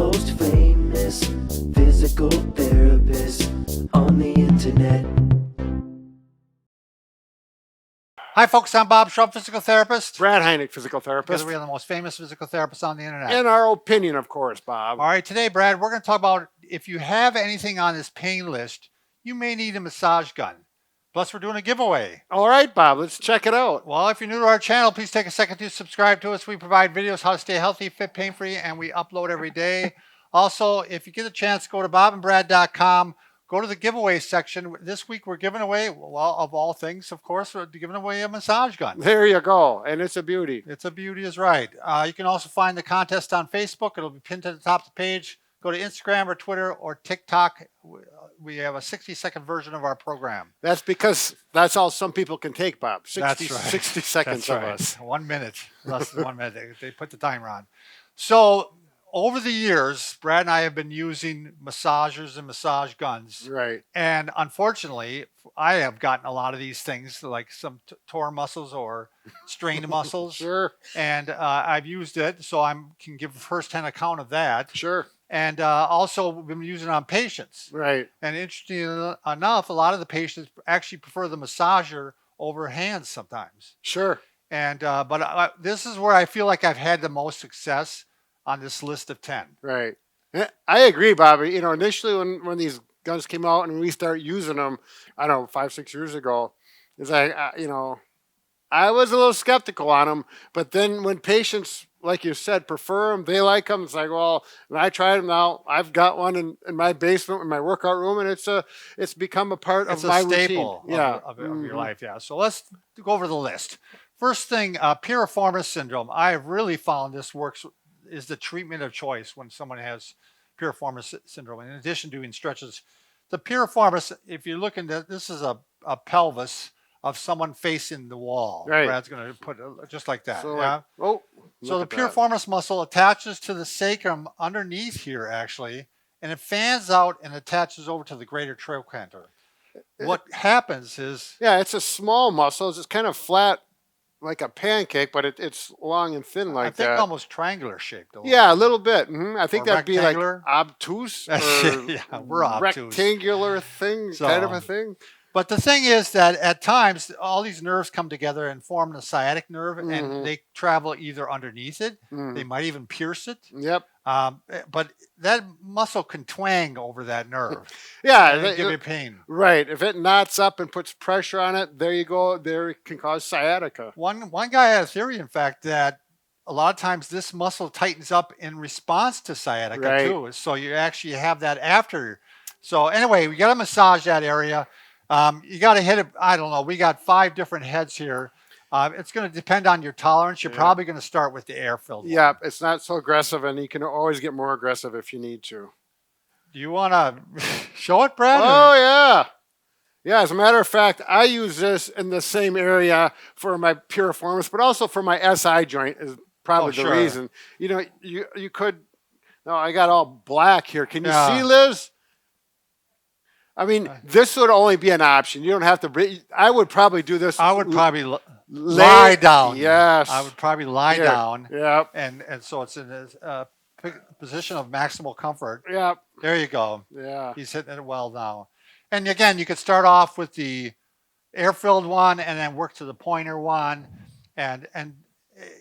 most famous physical therapist on the internet. Hi folks, I'm Bob Schrupp, physical therapist. Brad Heineck, physical therapist. Together we are the most famous physical therapists on the internet. In our opinion, of course, Bob. All right, today, Brad, we're going to talk about if you have anything on this pain list, you may need a massage gun. Plus, we're doing a giveaway. All right, Bob, let's check it out. Well, if you're new to our channel, please take a second to subscribe to us. We provide videos how to stay healthy, fit, pain-free, and we upload every day. Also, if you get a chance, go to bobandbrad.com. Go to the giveaway section. This week we're giving away, well, of all things, of course, we're giving away a massage gun. There you go. And it's a beauty. It's a beauty is right. You can also find the contest on Facebook. It'll be pinned to the top of the page. Go to Instagram or Twitter or TikTok. We have a 60-second version of our program. That's because that's all some people can take, Bob. 60, That's right. 60 seconds That's of right. us. 1 minute. Less than 1 minute. They put the timer on. So over the years, Brad and I have been using massagers and massage guns. Right. And unfortunately, I have gotten a lot of these things, like some torn muscles or strained muscles. Sure. And I've used it, so I can give a first-hand account of that. Sure. And also, we've been using it on patients. Right. And interestingly enough, a lot of the patients actually prefer the massager over hands sometimes. Sure. And but this is where I feel like I've had the most success on this list of 10. Right. I agree, Bobby. You know, initially when these guns came out and we started using them, I don't know, 5, 6 years ago, it's like, you know, I was a little skeptical on them. But then when patients, like you said, prefer them, they like them. It's like, well, and I tried them now. I've got one in my basement in my workout room, and it's become a part of my routine. It's a staple of Mm-hmm. your life, yeah. So let's go over the list. First thing, Piriformis Syndrome. I have really found this works is the treatment of choice when someone has Piriformis Syndrome. In addition to doing stretches, the Piriformis, if you're looking at, this is a pelvis of someone facing the wall. Right. Brad's going to put it just like that. So, yeah. So the piriformis muscle attaches to the sacrum underneath here, actually, and it fans out and attaches over to the greater trochanter. What happens is... Yeah, it's a small muscle. It's kind of flat like a pancake, but it's long and thin like that. I think almost triangular shaped. Yeah, a little bit. I think that'd be like obtuse or yeah, we're obtuse. Rectangular thing, kind of a thing. But the thing is that at times, all these nerves come together and form the sciatic nerve, and they travel either underneath it. They might even pierce it. Yep. But that muscle can twang over that nerve. Yeah. And give you pain. Right. If it knots up and puts pressure on it, there you go. There it can cause sciatica. One guy had a theory, in fact, that a lot of times this muscle tightens up in response to sciatica too. So you actually have that after. So anyway, we got to massage that area. You got to hit it. I don't know. We got 5 different heads here. It's going to depend on your tolerance. You're probably going to start with the air-filled one. Yeah, it's not so aggressive, and you can always get more aggressive if you need to. Do you want to show it, Brad? Oh, yeah. Yeah, as a matter of fact, I use this in the same area for my piriformis, but also for my SI joint is probably the reason. You know, you could... No, I got all black here. Can you see, Liz? I mean, this would only be an option. You don't have to. I would probably do this. I would probably lie down. Yes. I would probably lie down. Yep. And so it's in a position of maximal comfort. Yep. There you go. Yeah. He's hitting it well now. And again, you could start off with the air-filled one and then work to the pointer one. And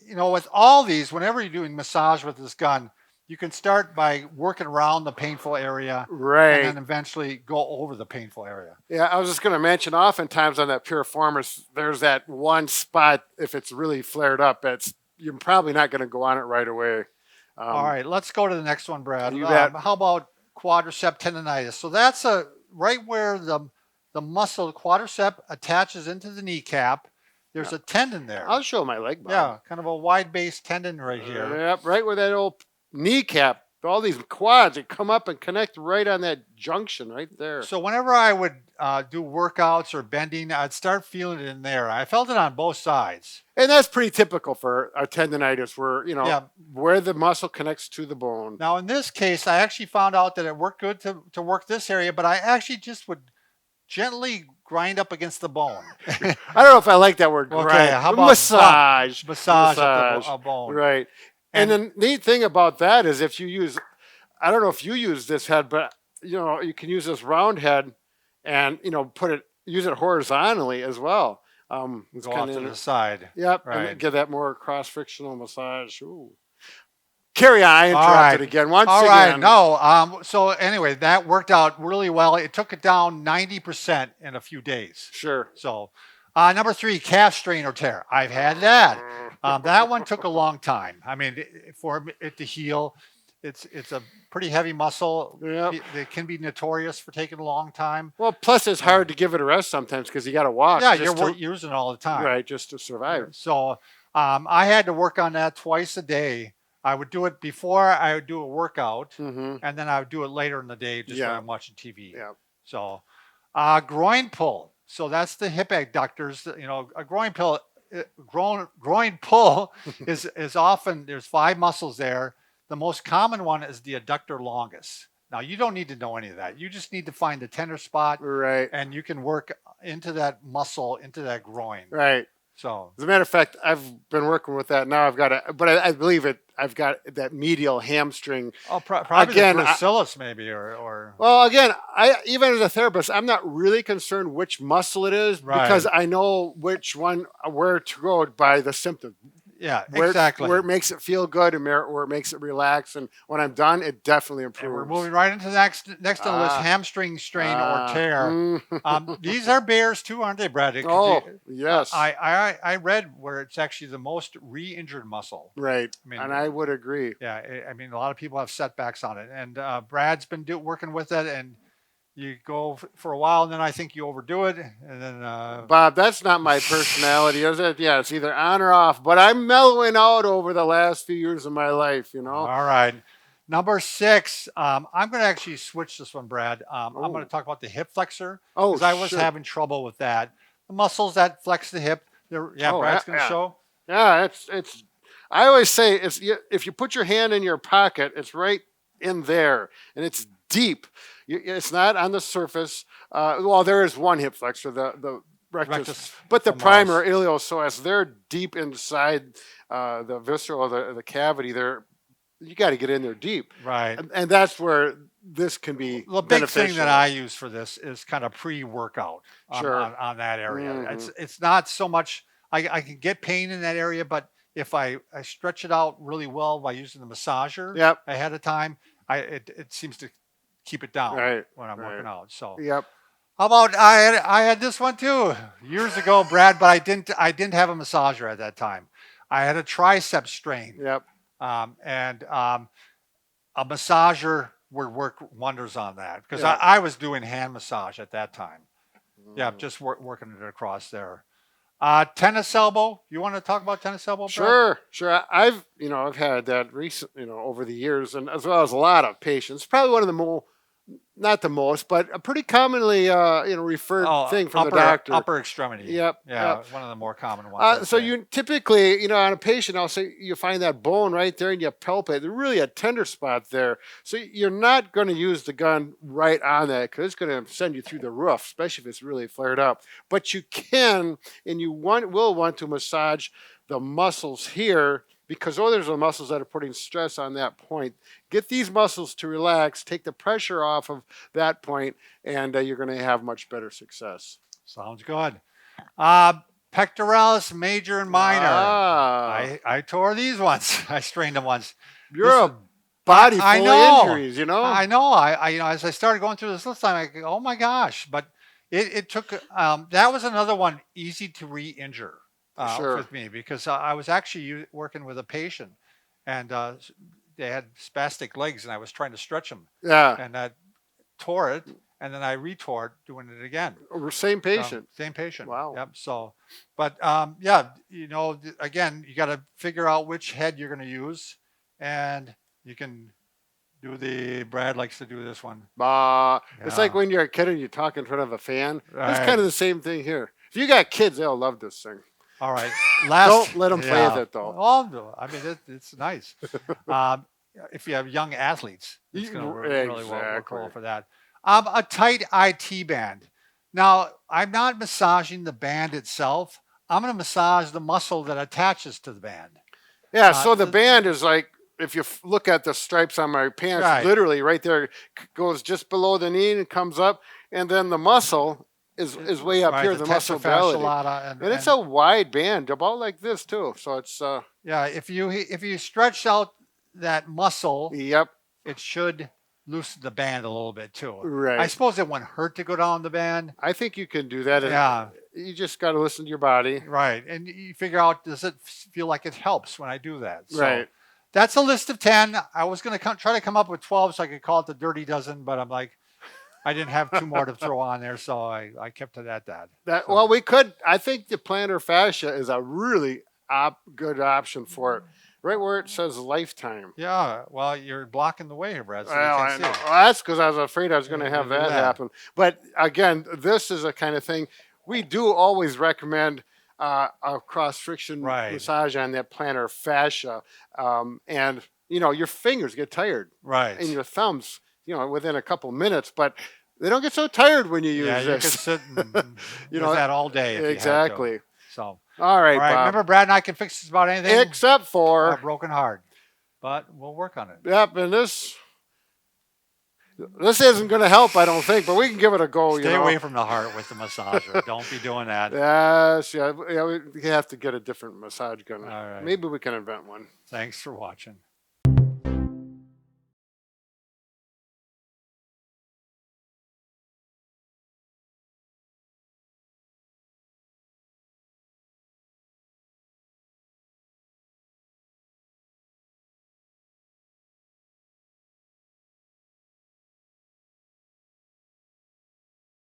you know, with all these, whenever you're doing massage with this gun, you can start by working around the painful area, right, and then eventually go over the painful area. Yeah, I was just going to mention, oftentimes on that piriformis, there's that one spot, if it's really flared up, you're probably not going to go on it right away. All right, let's go to the next one, Brad. You bet. How about quadricep tendinitis? So that's right where the muscle, the quadricep, attaches into the kneecap. There's a tendon there. I'll show my leg, Bob. Yeah, kind of a wide-based tendon right here. Yep, right where that old kneecap, all these quads that come up and connect right on that junction right there. So whenever I would do workouts or bending, I'd start feeling it in there. I felt it on both sides. And that's pretty typical for a tendinitis where, you know, where the muscle connects to the bone. Now in this case, I actually found out that it worked good to work this area, but I actually just would gently grind up against the bone. I don't know if I like that word, grind. Okay, how about massage? Massage a bone. Right. And the neat thing about that is if you use I don't know if you use this head, but you can use this round head, and use it horizontally as well. It's Go off kind to the of side. yep, Right. and give that more cross frictional massage. Ooh. Carry on. I All interrupted right. again. Once All again. right. No. So anyway, that worked out really well. It took it down 90% in a few days. Sure. So, number 3, calf strain or tear. I've had that. That one took a long time. I mean, for it to heal, it's a pretty heavy muscle. Yep. It can be notorious for taking a long time. Well, plus it's hard to give it a rest sometimes because you got to walk. Yeah, just you're to, using it all the time. right, just to survive. So I had to work on that twice a day. I would do it before I would do a workout, Mm-hmm. and then I would do it later in the day just when Yeah. I'm watching TV. Yeah. So, groin pull. So that's the hip abductors. A groin pull. Groin pull is often there's 5 muscles there. The most common one is the adductor longus. Now you don't need to know any of that. You just need to find the tender spot, Right. and you can work into that muscle, into that groin. Right. So As a matter of fact, I've been working with that now. I believe it. I've got that medial hamstring. probably Again, the gracilis maybe, or Well, again, even as a therapist, I'm not really concerned which muscle it is because Right. I know which one, where to go by the symptom. yeah, Where, exactly. Where it makes it feel good and where it makes it relax. And when I'm done, it definitely improves. And we're moving right into the next on the list: hamstring strain or tear. These are bears too, aren't they, Brad? Oh, yes. I read where it's actually the most re-injured muscle. Right. I mean, and I would agree. Yeah, I mean, a lot of people have setbacks on it, and Brad's been working with it, and you go for a while, and then I think you overdo it, and then Bob, that's not my personality, is it? Yeah, it's either on or off. But I'm mellowing out over the last few years of my life, All right. Number 6, I'm going to actually switch this one, Brad. I'm going to talk about the hip flexor because I was having trouble with that. The muscles that flex the hip. Brad's going to show. Yeah, it's. I always say if you put your hand in your pocket, it's right in there, and it's deep. It's not on the surface. Well, there is one hip flexor, the rectus, but the primer iliopsoas, they're deep inside the visceral, the cavity there. You got to get in there deep. Right. And that's where this can be The big beneficial. thing that I use for this is kind of pre-workout on that area. Mhm. It's not so much, I can get pain in that area, but if I stretch it out really well by using the massager ahead of time, it seems to keep it down when I'm working out. So Yep. how about I had this one too years ago, Brad, but I didn't have a massager at that time. I had a tricep strain. Yep. And a massager would work wonders on that because I was doing hand massage at that time. Yeah, just working it across there. Tennis elbow. You want to talk about tennis elbow, Brad? Sure. I've had that recent, over the years, and as well as a lot of patients. Probably one of the not the most, but a pretty commonly, referred thing from the doctor. Upper extremity. Yep. One of the more common ones. So you typically, on a patient, I'll say you find that bone right there and you palpate. There's really a tender spot there. So you're not going to use the gun right on that because it's going to send you through the roof, especially if it's really flared up. But you can, and you will want to massage the muscles here because those are the muscles that are putting stress on that point. Get these muscles to relax, take the pressure off of that point, and you're going to have much better success. Sounds good. Pectoralis major and minor. I tore these once. I strained them once. You're a body full of injuries, I know. I as I started going through this list, I'm like, oh my gosh. But it took, that was another one easy to re-injure. With me because I was actually working with a patient and they had spastic legs and I was trying to stretch them. Yeah. And I tore it and then I retore it doing it again. Same patient. Same patient. Wow. Yep. So, but again, you got to figure out which head you're going to use and you can do Brad likes to do this one. It's like when you're a kid and you talk in front of a fan. Right. It's kind of the same thing here. If you got kids, they'll love this thing. All right. Don't let them play with it, though. Oh, I mean, it's nice. If you have young athletes, it's going to really work well for that. A tight IT band. Now, I'm not massaging the band itself. I'm going to massage the muscle that attaches to the band. Yeah, so the band is like if you look at the stripes on my pants, Right. literally right there goes just below the knee and comes up, and then the muscle is way up Right, here, the the muscle testor fasciae belly. lata, And it's a wide band, about like this too. So it's yeah. If you stretch out that muscle, yep, it should loosen the band a little bit too. right. I suppose it wouldn't hurt to go down the band. I think you can do that. Yeah. You just got to listen to your body. Right, and you figure out, does it feel like it helps when I do that? So Right. that's a list of 10. I was going to try to come up with 12 so I could call it the dirty dozen, but I'm like, I didn't have two more to throw on there, so I kept it at that. So, Well, we could. I think the plantar fascia is a really good option for it. Right where it says lifetime. yeah, well, you're blocking the way here, Brad, so you Well, can't I see know. it. Well, that's because I was afraid I was going to Yeah, have do that that. happen. But again, this is a kind of thing we do always recommend a cross friction Right. massage on that plantar fascia, and your fingers get tired Right. and your thumbs, within a couple minutes, but they don't get so tired when you use Yeah, you could this. sit and You with that all day if you had to. Exactly. So, All all right, right, Bob. remember, Brad and I can fix just about anything Except for a broken heart, but we'll work on it. yep, and this isn't going to help, I don't think, but we can give it a go. Stay away from the heart with the massager. Don't be doing that. Yes, yeah, we have to get a different massage gun. All right. Maybe we can invent one. Thanks for watching.